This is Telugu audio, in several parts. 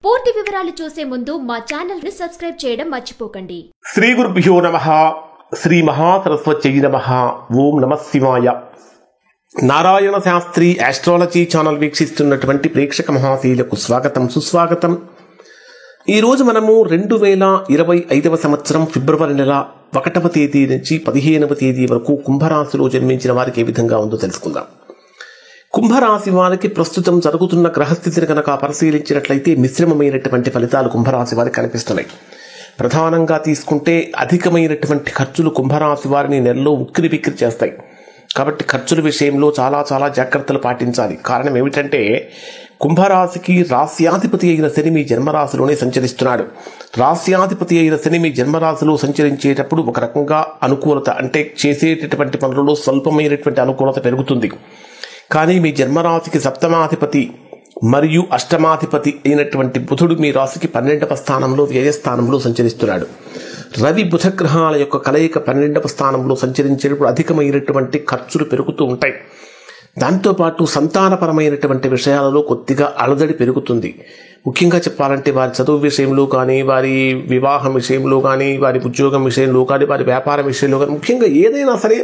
పూర్తి వివరాలు చూసే ముందు మా ఛానల్ ని సబ్స్క్రైబ్ చేయడం మర్చిపోకండి. శ్రీ గురుభ్యో నమః. శ్రీ మహాసరస్వత్యై నమః. ఓం నమః శివాయ. నారాయణ శాస్త్రి ఆస్ట్రాలజీ ఛానల్ వీక్షిస్తున్నటువంటి ప్రేక్షక మహాశీలకు స్వాగతం, సుస్వాగతం. ఈరోజు మనము 2025 సంవత్సరం ఫిబ్రవరి నెల 1వ తేదీ నుంచి 15వ తేదీ వరకు కుంభరాశిలో జన్మించిన వారికి ఏ విధంగా ఉందో తెలుసుకుందాం. కుంభరాశి వారికి ప్రస్తుతం జరుగుతున్న గ్రహస్థితిని కనుక పరిశీలించినట్లయితే మిశ్రమమైనటువంటి ఫలితాలు కుంభరాశి వారికి కనిపిస్తున్నాయి. ప్రధానంగా తీసుకుంటే అధికమైనటువంటి ఖర్చులు కుంభరాశి వారిని నెలలో ఉక్కిరి బిక్కిరి చేస్తాయి. కాబట్టి ఖర్చుల విషయంలో చాలా జాగ్రత్తలు పాటించాలి. కారణం ఏమిటంటే కుంభరాశికి రాస్యాధిపతి అయిన శని మీ జన్మరాశిలోనే సంచరిస్తున్నాడు. రాస్యాధిపతి అయిన శని మీ జన్మరాశిలో సంచరించేటప్పుడు ఒక రకంగా అనుకూలత, అంటే చేసేటటువంటి పనులలో స్వల్పమైనటువంటి అనుకూలత పెరుగుతుంది. కానీ మీ జన్మరాశికి సప్తమాధిపతి మరియు అష్టమాధిపతి అయినటువంటి బుధుడు మీ రాశికి 12వ స్థానంలో వ్యయస్థానంలో సంచరిస్తున్నాడు. రవి బుధ గ్రహాల యొక్క కలయిక 12వ స్థానంలో సంచరించేటప్పుడు అధికమైనటువంటి ఖర్చులు పెరుగుతూ ఉంటాయి. దాంతోపాటు సంతానపరమైనటువంటి విషయాలలో కొద్దిగా అలజడి పెరుగుతుంది. ముఖ్యంగా చెప్పాలంటే వారి చదువు విషయంలో కానీ, వారి వివాహం విషయంలో కానీ, వారి ఉద్యోగం విషయంలో కానీ, వారి వ్యాపారం విషయంలో కానీ, ముఖ్యంగా ఏదైనా సరే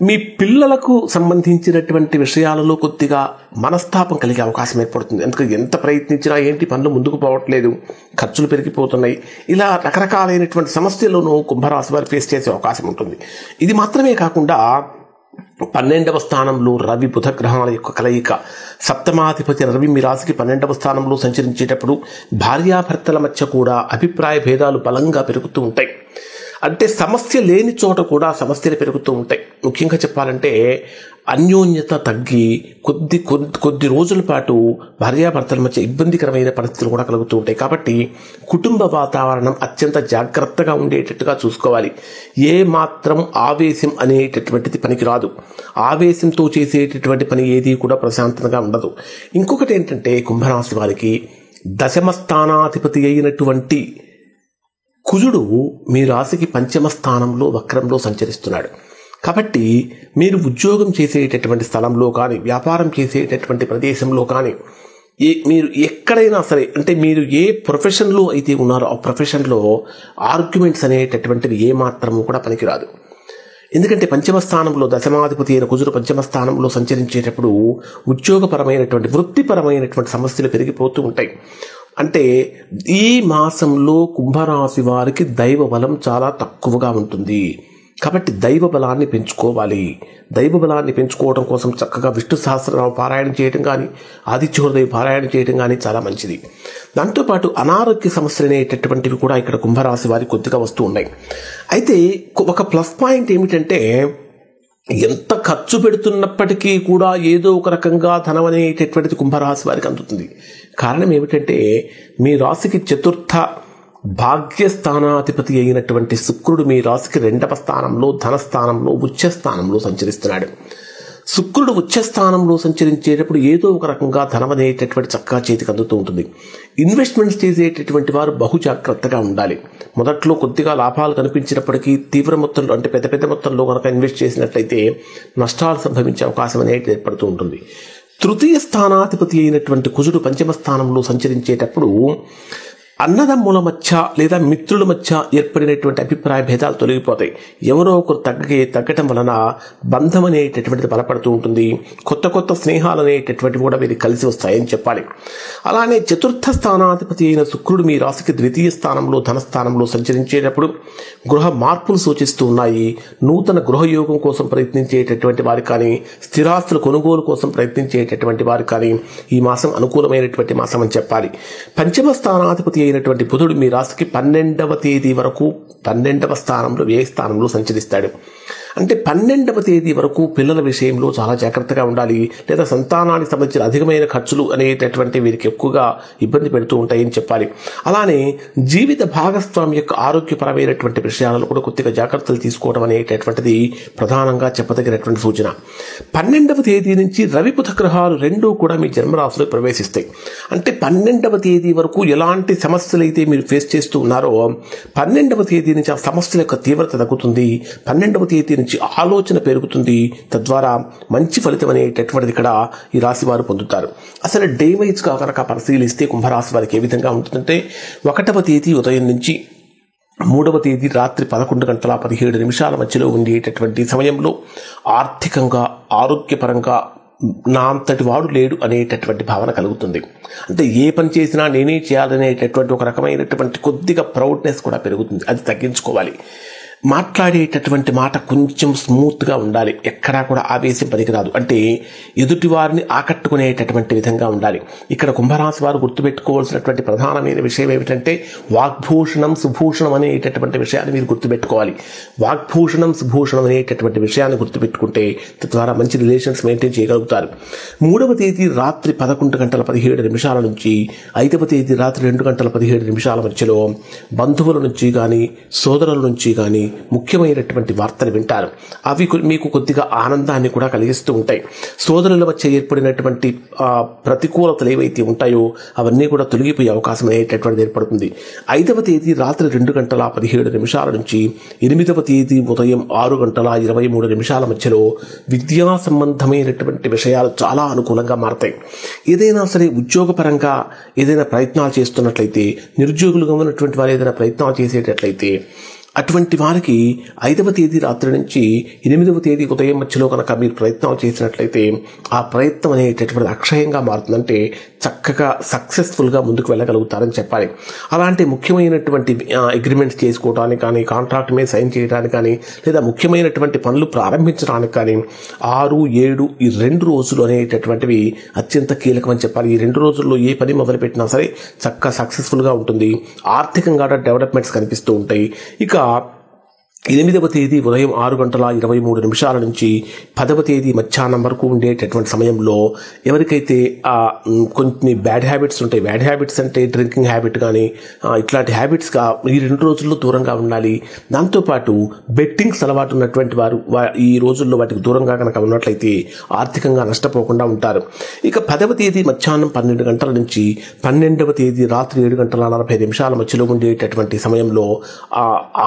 మీ పిల్లలకు సంబంధించినటువంటి విషయాలలో కొద్దిగా మనస్తాపం కలిగే అవకాశం ఏర్పడుతుంది. ఎందుకంటే ఎంత ప్రయత్నించినా ఏంటి పనులు ముందుకు పోవట్లేదు, ఖర్చులు పెరిగిపోతున్నాయి, ఇలా రకరకాలైనటువంటి సమస్యలను కుంభరాశి వారు ఫేస్ చేసే అవకాశం ఉంటుంది. ఇది మాత్రమే కాకుండా 12వ స్థానంలో రవి బుధ గ్రహాల యొక్క కలయిక, సప్తమాధిపతి రవి మీ రాశికి 12వ స్థానంలో సంచరించేటప్పుడు భార్యాభర్తల మధ్య కూడా అభిప్రాయ భేదాలు బలంగా పెరుగుతూ ఉంటాయి. అంటే సమస్య లేని చోట కూడా సమస్యలు పెరుగుతూ ఉంటాయి. ముఖ్యంగా చెప్పాలంటే అన్యోన్యత తగ్గి కొద్ది రోజుల పాటు భార్యాభర్తల మధ్య ఇబ్బందికరమైన పరిస్థితులు కూడా కలుగుతూ ఉంటాయి. కాబట్టి కుటుంబ వాతావరణం అత్యంత జాగ్రత్తగా ఉండేటట్టుగా చూసుకోవాలి. ఏ మాత్రం ఆవేశం అనేటటువంటిది పనికిరాదు. ఆవేశంతో చేసేటటువంటి పని ఏది కూడా ప్రశాంతంగా ఉండదు. ఇంకొకటి ఏంటంటే కుంభరాశి వారికి దశమ స్థానాధిపతి అయినటువంటి కుజుడు మీ రాశికి 5వ స్థానంలో వక్రంలో సంచరిస్తున్నాడు. కాబట్టి మీరు ఉద్యోగం చేసేటటువంటి స్థలంలో కానీ, వ్యాపారం చేసేటటువంటి ప్రదేశంలో కానీ, మీరు ఎక్కడైనా సరే, అంటే మీరు ఏ ప్రొఫెషన్లో అయితే ఉన్నారో ఆ ప్రొఫెషన్లో ఆర్గ్యుమెంట్స్ అనేటటువంటివి ఏమాత్రము కూడా పనికిరాదు. ఎందుకంటే 5వ స్థానంలో దశమాధిపతి అయిన కుజుడు 5వ స్థానంలో సంచరించేటప్పుడు ఉద్యోగపరమైనటువంటి వృత్తిపరమైనటువంటి సమస్యలు పెరిగిపోతూ ఉంటాయి. అంటే ఈ మాసంలో కుంభరాశి వారికి దైవ బలం చాలా తక్కువగా ఉంటుంది. కాబట్టి దైవ బలాన్ని పెంచుకోవాలి. దైవ బలాన్ని పెంచుకోవడం కోసం చక్కగా విష్ణు సహస్రనామ పారాయణం చేయడం కానీ, ఆదిత్య హృదయ పారాయణం చేయడం కానీ చాలా మంచిది. దాంతోపాటు అనారోగ్య సమస్యలు అనేటటువంటివి కూడా ఇక్కడ కుంభరాశి వారికి కొద్దిగా వస్తూ ఉన్నాయి. అయితే ఒక ప్లస్ పాయింట్ ఏమిటంటే ఎంత ఖర్చు పెడుతున్నప్పటికీ కూడా ఏదో ఒక రకంగా ధనం అనేటటువంటిది కుంభరాశి వారికి అందుతుంది. కారణం ఏమిటంటే మీ రాశికి 4వ భాగ్యస్థానాధిపతి అయినటువంటి శుక్రుడు మీ రాశికి 2వ స్థానంలో ధనస్థానంలో ఉచ్చస్థానంలో సంచరిస్తున్నాడు. శుక్రుడు ఉచ్చస్థానంలో సంచరించేటప్పుడు ఏదో ఒక రకంగా ధనం అనేటటువంటి చక్కగా చేతికి అందుతూ ఉంటుంది. ఇన్వెస్ట్మెంట్స్ చేసేటటువంటి వారు బహు జాగ్రత్తగా ఉండాలి. మొదట్లో కొద్దిగా లాభాలు కనిపించినప్పటికీ తీవ్ర మొత్తంలో, అంటే పెద్ద మొత్తంలో కనుక ఇన్వెస్ట్ చేసినట్లయితే నష్టాలు సంభవించే అవకాశం అనేది ఏర్పడుతూ ఉంటుంది. 3వ స్థానాధిపతి అయినటువంటి కుజుడు 5వ స్థానంలో సంచరించేటప్పుడు అన్నదమ్ముల మధ్య లేదా మిత్రుల మధ్య ఏర్పడినటువంటి అభిప్రాయ భేదాలు తొలగిపోతాయి. ఎవరో ఒకరు తగ్గటం వలన బంధం అనేటటువంటిది బలపడుతూ ఉంటుంది. కొత్త స్నేహాలు అనేటటువంటివి కూడా వీరికి కలిసి వస్తాయని చెప్పాలి. అలానే 4వ స్థానాధిపతి అయిన శుక్రుడు మీ రాశికి 2వ స్థానంలో ధనస్థానంలో సంచరించేటప్పుడు గృహ మార్పులు సూచిస్తూ ఉన్నాయి. నూతన గృహయోగం కోసం ప్రయత్నించేటటువంటి వారు కానీ, స్థిరాస్తుల కొనుగోలు కోసం ప్రయత్నించేటటువంటి వారు కానీ ఈ మాసం అనుకూలమైనటువంటి మాసం అని చెప్పాలి. 5వ స్థానాధిపతి అయినటువంటి బుధుడు మీ రాశికి 12వ తేదీ వరకు 12వ స్థానంలో వ్యయ స్థానంలో సంచరిస్తాడు. అంటే 12వ తేదీ వరకు పిల్లల విషయంలో చాలా జాగ్రత్తగా ఉండాలి. లేదా సంతానానికి సంబంధించిన అధికమైన ఖర్చులు అనేటటువంటి వీరికి ఎక్కువగా ఇబ్బంది పెడుతూ ఉంటాయని చెప్పాలి. అలానే జీవిత భాగస్వామి యొక్క ఆరోగ్యపరమైనటువంటి విషయాలను కూడా కొద్దిగా జాగ్రత్తలు తీసుకోవడం అనేటటువంటిది ప్రధానంగా చెప్పదగినటువంటి సూచన. 12వ తేదీ నుంచి రవి బుధ గ్రహాలు రెండూ కూడా మీ జన్మరాశిలో ప్రవేశిస్తాయి. అంటే 12వ తేదీ వరకు ఎలాంటి సమస్యలు అయితే మీరు ఫేస్ చేస్తూ ఉన్నారో 12వ తేదీ నుంచి ఆ సమస్యల యొక్క తీవ్రత తగ్గుతుంది. 12వ తేదీ నుంచి ఆలోచన పెరుగుతుంది. తద్వారా మంచి ఫలితం అనేటటువంటిది ఇక్కడ ఈ రాశి వారు పొందుతారు. అసలు డే వైజ్గా కనుక పరిశీలిస్తే కుంభరాశి వారికి ఏ విధంగా ఉంటుందంటే 1వ తేదీ ఉదయం నుంచి 3వ తేదీ రాత్రి 11:17 మధ్యలో ఉండేటటువంటి సమయంలో ఆర్థికంగా, ఆరోగ్యపరంగా నా అంతటి వాడు లేడు అనేటటువంటి భావన కలుగుతుంది. అంటే ఏ పని చేసినా నేనే చేయాలనేటటువంటి ఒక రకమైనటువంటి కొద్దిగా ప్రౌడ్నెస్ కూడా పెరుగుతుంది. అది తగ్గించుకోవాలి. మాట్లాడేటటువంటి మాట కొంచెం స్మూత్గా ఉండాలి. ఎక్కడా కూడా ఆవేశం పనికిరాదు. అంటే ఎదుటి వారిని ఆకట్టుకునేటటువంటి విధంగా ఉండాలి. ఇక్కడ కుంభరాశి వారు గుర్తుపెట్టుకోవాల్సినటువంటి ప్రధానమైన విషయం ఏమిటంటే వాగ్భూషణం సుభూషణం అనేటటువంటి విషయాన్ని మీరు గుర్తుపెట్టుకోవాలి. వాగ్భూషణం సుభూషణం అనేటటువంటి విషయాన్ని గుర్తుపెట్టుకుంటే తద్వారా మంచి రిలేషన్స్ మెయింటైన్ చేయగలుగుతారు. 3వ తేదీ రాత్రి 11:17 నుంచి 5వ తేదీ రాత్రి 2:17 మధ్యలో బంధువుల నుంచి కానీ, సోదరుల నుంచి కానీ ముఖ్యమైనటువంటి వార్తలు వింటారు. అవి మీకు కొద్దిగా ఆనందాన్ని కూడా కలిగిస్తూ ఉంటాయి. సోదరుల మధ్య ఏర్పడినటువంటి ప్రతికూలతలు ఏవైతే ఉంటాయో అవన్నీ కూడా తొలగిపోయే అవకాశం అనేటటువంటిది ఏర్పడుతుంది. 5వ తేదీ రాత్రి 2:17 నుంచి 8వ తేదీ ఉదయం 6:23 మధ్యలో విద్యా సంబంధమైనటువంటి విషయాలు చాలా అనుకూలంగా మారతాయి. ఏదైనా సరే ఉద్యోగపరంగా ఏదైనా ప్రయత్నాలు చేస్తున్నట్లయితే, నిరుద్యోగులుగా ఉన్నటువంటి వారు ఏదైనా ప్రయత్నాలు చేసేటట్లయితే అటువంటి వారికి 5వ తేదీ రాత్రి నుంచి 8వ తేదీ ఉదయం మధ్యలో కనుక మీరు ప్రయత్నాలు చేసినట్లయితే ఆ ప్రయత్నం అనేటటువంటి అక్షయంగా మారుతుందంటే చక్కగా సక్సెస్ఫుల్గా ముందుకు వెళ్ళగలుగుతారని చెప్పాలి. అలాంటి ముఖ్యమైనటువంటి అగ్రిమెంట్స్ చేసుకోవడానికి కానీ, కాంట్రాక్ట్ మీద సైన్ చేయడానికి కానీ, లేదా ముఖ్యమైనటువంటి పనులు ప్రారంభించడానికి కానీ 6, 7 ఈ 2 రోజులు అనేటటువంటివి అత్యంత కీలకమని చెప్పాలి. ఈ 2 రోజుల్లో ఏ పని మొదలుపెట్టినా సరే చక్కగా సక్సెస్ఫుల్గా ఉంటుంది. ఆర్థికంగా డెవలప్మెంట్స్ కనిపిస్తూ ఉంటాయి. ఇక 8వ తేదీ ఉదయం 6:23 నుంచి 10వ తేదీ మధ్యాహ్నం వరకు ఉండేటటువంటి సమయంలో ఎవరికైతే కొన్ని బ్యాడ్ హ్యాబిట్స్ ఉంటాయి, బ్యాడ్ హ్యాబిట్స్ అంటే డ్రింకింగ్ హ్యాబిట్ కానీ ఇట్లాంటి హ్యాబిట్స్గా ఈ 2 రోజుల్లో దూరంగా ఉండాలి. దాంతోపాటు బెట్టింగ్స్ అలవాటు ఉన్నటువంటి వారు ఈ రోజుల్లో వాటికి దూరంగా కనుక ఉన్నట్లయితే ఆర్థికంగా నష్టపోకుండా ఉంటారు. ఇక 10వ తేదీ మధ్యాహ్నం 12 గంటల నుంచి 12వ తేదీ రాత్రి 7:45 మధ్యలో ఉండేటటువంటి సమయంలో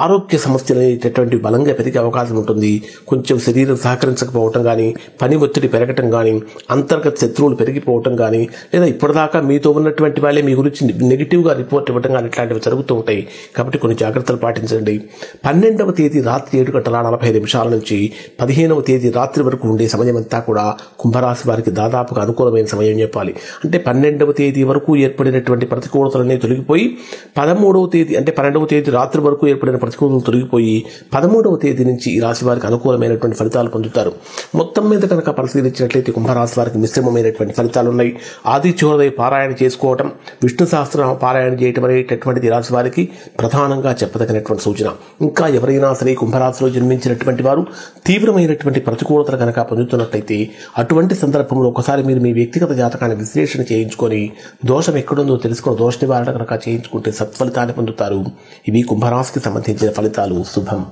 ఆరోగ్య సమస్యలు బలంగా పెరిగే అవకాశం ఉంటుంది. కొంచెం శరీరం సహకరించకపోవటం కానీ, పని ఒత్తిడి పెరగటం కానీ, అంతర్గత శత్రువులు పెరిగిపోవటం కానీ, లేదా ఇప్పటిదాకా మీతో ఉన్నటువంటి వాళ్ళే మీ గురించి నెగిటివ్గా రిపోర్ట్ ఇవ్వటం కానీ ఇట్లాంటివి జరుగుతూ ఉంటాయి. కాబట్టి కొన్ని జాగ్రత్తలు పాటించండి. 12వ తేదీ రాత్రి 7:45 నుంచి 15వ తేదీ రాత్రి వరకు ఉండే సమయం అంతా కూడా కుంభరాశి వారికి దాదాపుగా అనుకూలమైన సమయం చెప్పాలి. అంటే 12వ తేదీ వరకు ఏర్పడినటువంటి ప్రతికూలతలన్నీ తొలగిపోయి 13వ తేదీ అంటే 12వ తేదీ రాత్రి వరకు ఏర్పడిన ప్రతికూలతలు తొలగిపోయి 13వ తేదీ నుంచి ఈ రాశి వారికి అనుకూలమైనటువంటి ఫలితాలు పొందుతారు. మొత్తం మీద కనుక పరిశీలించినట్లయితే కుంభరాశి వారికి మిశ్రమమైనటువంటి ఫలితాలు ఉన్నాయి. ఆది చోదయ పారాయణ చేసుకోవటం, విష్ణు సహస్రనామ పారాయణ చేయటం అనేటటువంటిది రాశి వారికి ప్రధానంగా చెప్పదగినటువంటి సూచన. ఇంకా ఎవరైనా సరే కుంభరాశిలో జన్మించినటువంటి వారు తీవ్రమైనటువంటి ప్రతికూలతలు కనుక పొందుతున్నట్లయితే అటువంటి సందర్భంలో ఒకసారి మీరు మీ వ్యక్తిగత జాతకాన్ని విశ్లేషణ చేయించుకొని దోషం ఎక్కడుందో తెలుసుకుని దోష నివారణ కనుక చేయించుకుంటే సత్ఫలితాన్ని పొందుతారు. ఇవి కుంభరాశికి సంబంధించిన ఫలితాలు. శుభం.